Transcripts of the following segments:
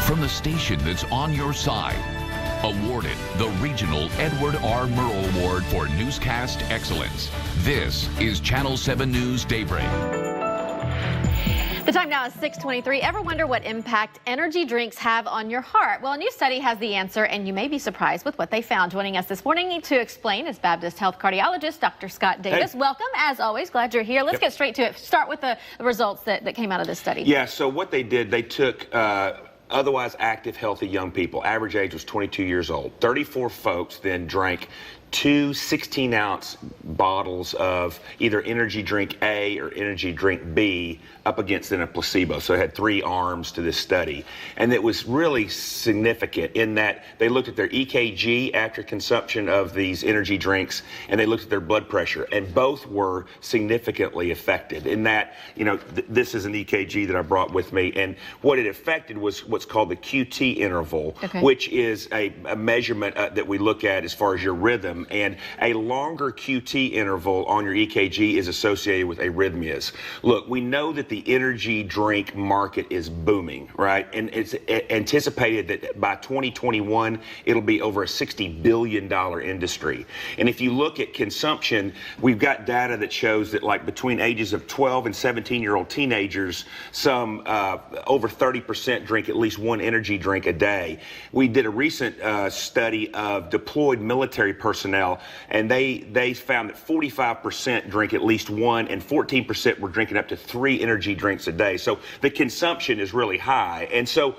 From the station that's on your side, awarded the Regional Edward R. Murrow Award for Newscast Excellence. This is Channel 7 News Daybreak. The time now is 6:23. Ever wonder what impact energy drinks have on your heart? Well, a new study has the answer, and you may be surprised with what they found. Joining us this morning to explain is Baptist Health cardiologist Dr. Scott Davis. Hey. Welcome, as always. Glad you're here. Let's get straight to it. Start with the results that came out of this study. Yeah, so what they did, they took otherwise active, healthy young people. Average age was 22 years old. 34 folks then drank two 16-ounce bottles of either energy drink A or energy drink B up against then a placebo. So it had three arms to this study. And it was really significant in that they looked at their EKG after consumption of these energy drinks, and they looked at their blood pressure, and both were significantly affected. In that, you know, this is an EKG that I brought with me, and what it affected was what's called the QT interval, which is a measurement that we look at as far as your rhythm. And a longer QT interval on your EKG is associated with arrhythmias. Look, we know that the energy drink market is booming, right? And it's anticipated that by 2021, it'll be over a $60 billion industry. And if you look at consumption, we've got data that shows that like between ages of 12 and 17-year-old teenagers, some over 30% drink at least one energy drink a day. We did a recent study of deployed military personnel, and they found that 45% drink at least one, and 14% were drinking up to 3 energy drinks a day. So the consumption is really high. And so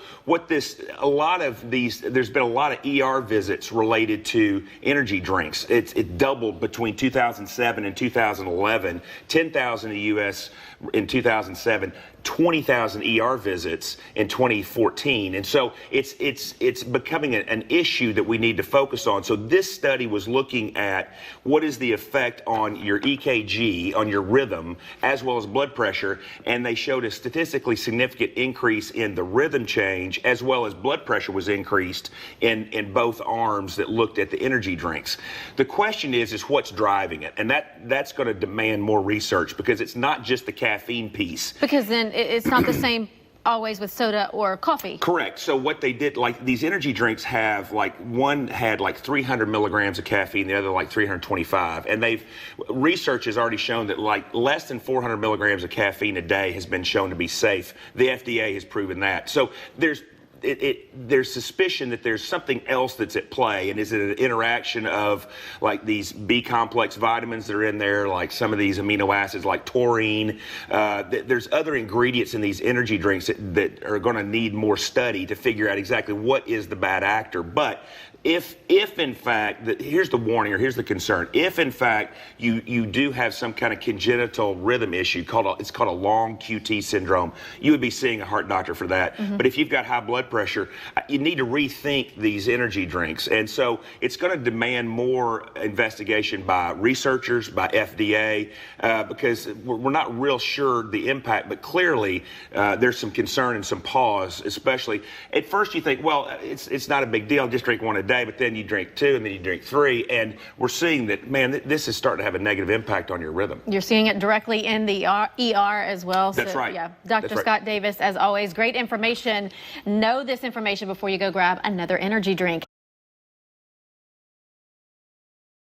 there's been a lot of ER visits related to energy drinks. It doubled between 2007 and 2011, 10,000 in the U.S. in 2007. 20,000 ER visits in 2014. And so it's becoming an issue that we need to focus on. So this study was looking at what is the effect on your EKG, on your rhythm, as well as blood pressure, and they showed a statistically significant increase in the rhythm change, as well as blood pressure was increased in both arms that looked at the energy drinks. The question is what's driving it? And that's going to demand more research, because it's not just the caffeine piece. Because then it's not the same always with soda or coffee. Correct. So what they did, like these energy drinks have, like one had like 300 milligrams of caffeine, the other like 325. And research has already shown that like less than 400 milligrams of caffeine a day has been shown to be safe. The FDA has proven that. So there's suspicion that there's something else that's at play. And is it an interaction of like these B complex vitamins that are in there, like some of these amino acids like taurine? There's other ingredients in these energy drinks that are going to need more study to figure out exactly what is the bad actor. But if in fact, here's the warning, or here's the concern, if in fact you do have some kind of congenital rhythm issue, it's called a long QT syndrome, you would be seeing a heart doctor for that. But if you've got high blood pressure, you need to rethink these energy drinks. And so it's going to demand more investigation by researchers, by FDA, because we're not real sure the impact, but clearly there's some concern and some pause, especially at first you think, well, it's not a big deal, just drink one a day. But then you drink 2, and then you drink 3, and we're seeing that, man, this is starting to have a negative impact on your rhythm. You're seeing it directly in the ER as well. That's right. Yeah, Dr. Scott Davis, as always, great information. Know this information before you go grab another energy drink.